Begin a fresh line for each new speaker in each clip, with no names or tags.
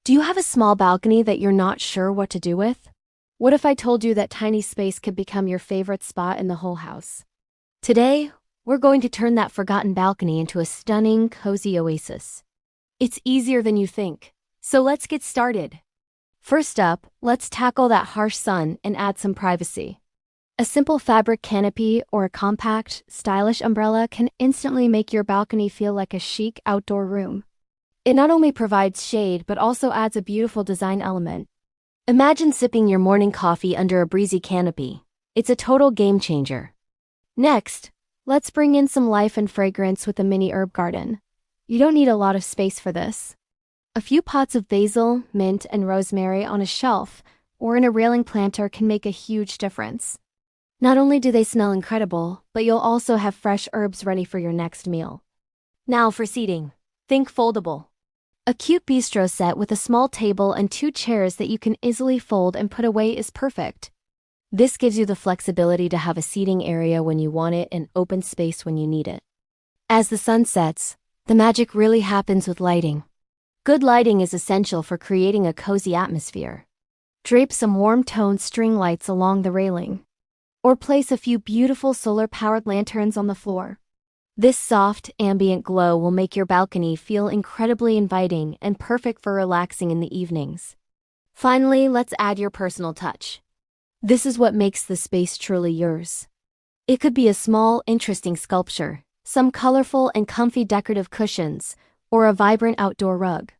Do you have a small balcony that you're not sure what to do with? What if I told you that tiny space could become your favorite spot in the whole house? Today, we're going to turn that forgotten balcony into a stunning, cozy oasis. It's easier than you think, so let's get started. First up, let's tackle that harsh sun and add some privacy. A simple fabric canopy or a compact, stylish umbrella can instantly make your balcony feel like a chic outdoor room. It not only provides shade but also adds a beautiful design element. Imagine sipping your morning coffee under a breezy canopy. It's a total game changer. Next, let's bring in some life and fragrance with a mini herb garden. You don't need a lot of space for this. A few pots of basil, mint, and rosemary on a shelf or in a railing planter can make a huge difference. Not only do they smell incredible, but you'll also have fresh herbs ready for your next meal. Now for seating. Think foldable. A cute bistro set with a small table and 2 chairs that you can easily fold and put away is perfect. This gives you the flexibility to have a seating area when you want it and open space when you need it. As the sun sets, the magic really happens with lighting. Good lighting is essential for creating a cozy atmosphere. Drape some warm-toned string lights along the railing, or place a few beautiful solar-powered lanterns on the floor. This soft, ambient glow will make your balcony feel incredibly inviting and perfect for relaxing in the evenings. Finally, let's add your personal touch. This is what makes the space truly yours. It could be a small, interesting sculpture, some colorful and comfy decorative cushions, or a vibrant outdoor rug.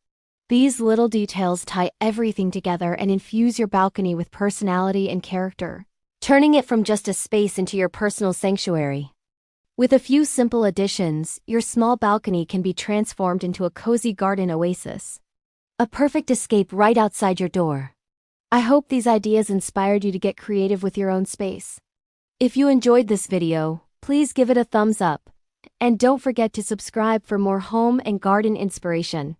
These little details tie everything together and infuse your balcony with personality and character, turning it from just a space into your personal sanctuary. With a few simple additions, your small balcony can be transformed into a cozy garden oasis. A perfect escape right outside your door. I hope these ideas inspired you to get creative with your own space. If you enjoyed this video, please give it a thumbs up. And don't forget to subscribe for more home and garden inspiration.